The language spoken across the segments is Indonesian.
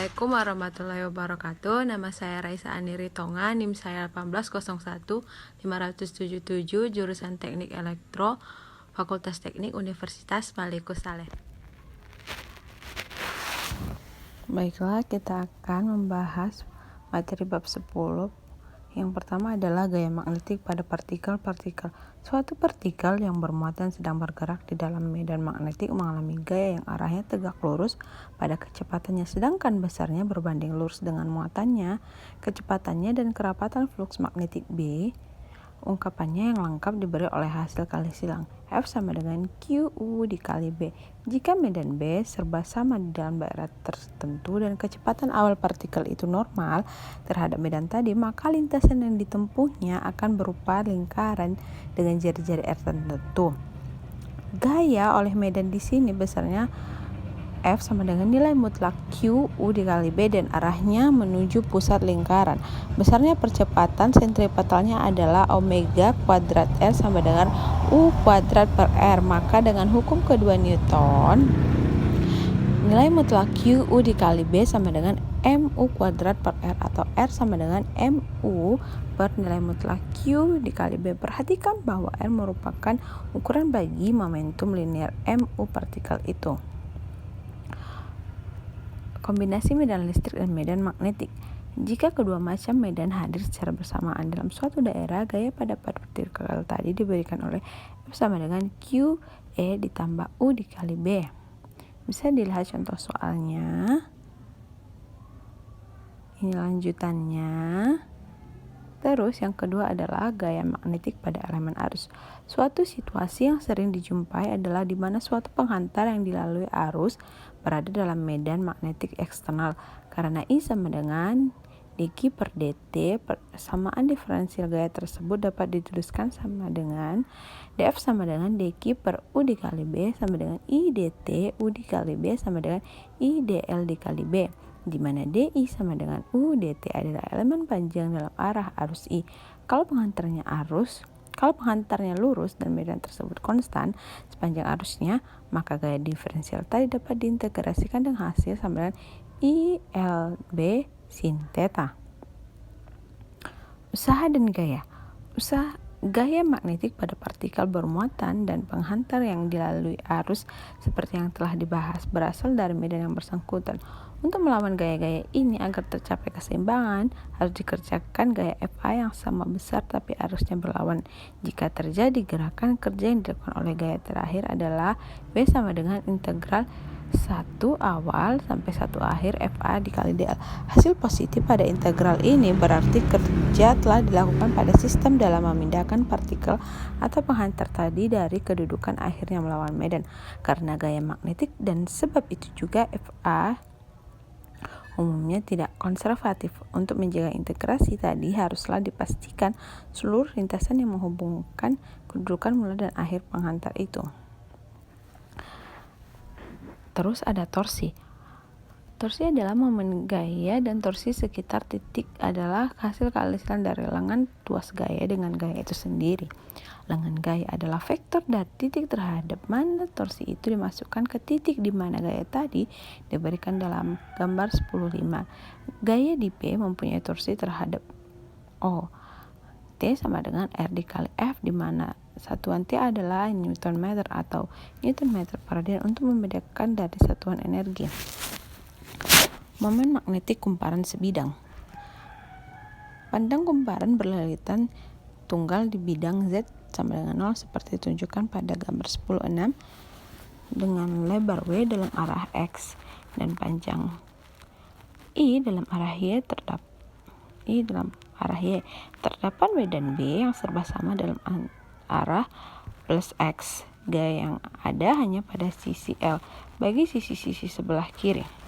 Assalamualaikum warahmatullahi wabarakatuh. Nama saya Raisa Aniri Tonga, NIM saya 1801 577, jurusan Teknik Elektro, Fakultas Teknik Universitas Maliku Saleh. Baiklah, kita akan membahas materi bab 10. Yang pertama adalah gaya magnetik pada partikel-partikel. Suatu partikel yang bermuatan sedang bergerak di dalam medan magnetik mengalami gaya yang arahnya tegak lurus pada kecepatannya, sedangkan besarnya berbanding lurus dengan muatannya, kecepatannya, dan kerapatan fluks magnetik B. Ungkapannya yang lengkap diberi oleh hasil kali silang F sama dengan QU dikali B. Jika medan B serba sama di dalam daerah tertentu dan kecepatan awal partikel itu normal terhadap medan tadi, maka lintasan yang ditempuhnya akan berupa lingkaran dengan jari-jari R tertentu. Gaya oleh medan di sini besarnya F sama dengan nilai mutlak QU dikali B dan arahnya menuju pusat lingkaran. Besarnya percepatan sentripetalnya adalah omega kuadrat R sama dengan U kuadrat per R. Maka dengan hukum kedua Newton, nilai mutlak QU dikali B sama dengan MU kuadrat per R, atau R sama dengan MU per nilai mutlak Q dikali B. Perhatikan bahwa R merupakan ukuran bagi momentum linear MU partikel itu. Kombinasi medan listrik dan medan magnetik. Jika kedua macam medan hadir secara bersamaan dalam suatu daerah, gaya pada partikel tadi diberikan oleh F sama dengan QE ditambah U dikali B. Bisa dilihat contoh soalnya. Ini lanjutannya. Terus yang kedua adalah gaya magnetik pada elemen arus. Suatu situasi yang sering dijumpai adalah di mana suatu penghantar yang dilalui arus berada dalam medan magnetik eksternal. Karena I sama dengan dq per dt, persamaan diferensial gaya tersebut dapat dituliskan sama dengan df sama dengan dq per u dikali b sama dengan I dt u dikali b sama dengan I dl dikali b, di mana DI sama dengan U dt adalah elemen panjang dalam arah arus I. Kalau penghantarnya lurus dan medan tersebut konstan sepanjang arusnya, maka gaya diferensial tadi dapat diintegrasikan dengan hasil sama dengan ILB sin theta. Usaha dan gaya. Gaya magnetik pada partikel bermuatan dan penghantar yang dilalui arus seperti yang telah dibahas berasal dari medan yang bersangkutan. Untuk melawan gaya-gaya ini agar tercapai keseimbangan, harus dikerjakan gaya Fa yang sama besar tapi arusnya berlawan. Jika terjadi gerakan, kerja yang dilakukan oleh gaya terakhir adalah V sama dengan integral 1 awal sampai 1 akhir Fa dikali dl. Hasil positif pada integral ini berarti kerja telah dilakukan pada sistem dalam memindahkan partikel atau penghantar tadi dari kedudukan akhirnya melawan medan karena gaya magnetik, dan sebab itu juga Fa umumnya tidak konservatif. Untuk menjaga integrasi tadi haruslah dipastikan seluruh lintasan yang menghubungkan kedudukan mula dan akhir penghantar itu. Terus ada torsi. Torsi adalah momen gaya, dan torsi sekitar titik adalah hasil kali silang dari lengan tuas gaya dengan gaya itu sendiri. Lengan gaya adalah vektor dari titik terhadap mana torsi itu dimasukkan ke titik di mana gaya tadi diberikan dalam gambar 10.5. Gaya di P mempunyai torsi terhadap O. T sama dengan R dikali F, di mana satuan T adalah Newton meter atau Newton meter per radian untuk membedakan dari satuan energi. Momen magnetik kumparan sebidang. Pandang kumparan berlalitan tunggal di bidang Z sama dengan 0 seperti ditunjukkan pada gambar 10.6 dengan lebar W dalam arah X dan panjang I dalam arah Y terdapat W dan B yang serba sama dalam arah plus X. Gaya yang ada hanya pada sisi L bagi sisi-sisi sebelah kiri.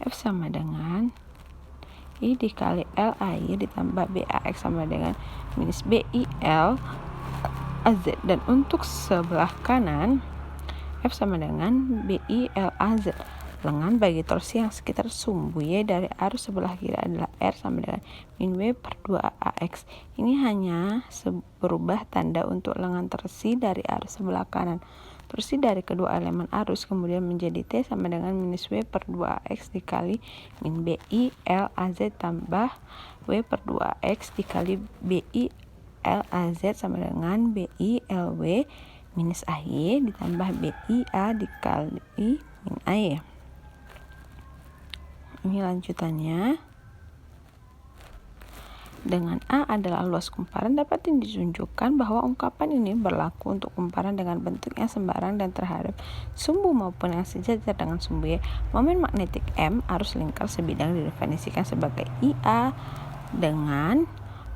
F sama dengan I dikali L air ditambah BAX sama dengan minus BIL AZ, dan untuk sebelah kanan F sama dengan BIL AZ. Lengan bagi torsi yang sekitar sumbu Y dari arus sebelah kiri adalah R sama dengan min W per 2AX. Ini hanya berubah tanda untuk lengan torsi dari arus sebelah kanan. Torsi dari kedua elemen arus kemudian menjadi T sama dengan minus W per 2AX dikali min BI LAZ tambah W per 2AX dikali BI LAZ sama dengan BI LW minus AY ditambah BI A dikali min AY. Ini lanjutannya. Dengan A adalah luas kumparan, dapat ditunjukkan bahwa ungkapan ini berlaku untuk kumparan dengan bentuk yang sembarang dan terhadap sumbu maupun yang sejajar dengan sumbu Y. Momen magnetik M arus lingkar sebidang didefinisikan sebagai IA dengan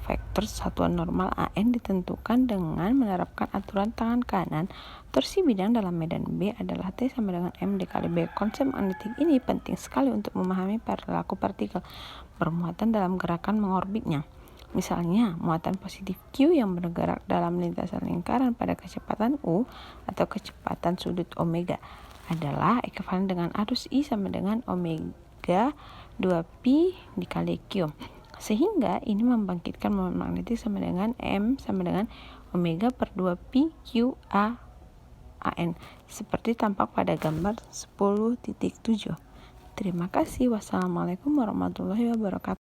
vektor satuan normal AN ditentukan dengan menerapkan aturan tangan kanan. Torsi bidang dalam medan B adalah T sama dengan M dikali B. Konsep magnetik ini penting sekali untuk memahami perilaku partikel bermuatan dalam gerakan mengorbitnya. Misalnya, muatan positif Q yang bergerak dalam lintasan lingkaran pada kecepatan U atau kecepatan sudut omega adalah ekuivalen dengan arus I sama dengan omega 2pi dikali Q. Sehingga ini membangkitkan momen magnetik sama dengan M sama dengan omega per 2pi Q A AN seperti tampak pada gambar 10.7. Terima kasih. Wassalamualaikum warahmatullahi wabarakatuh.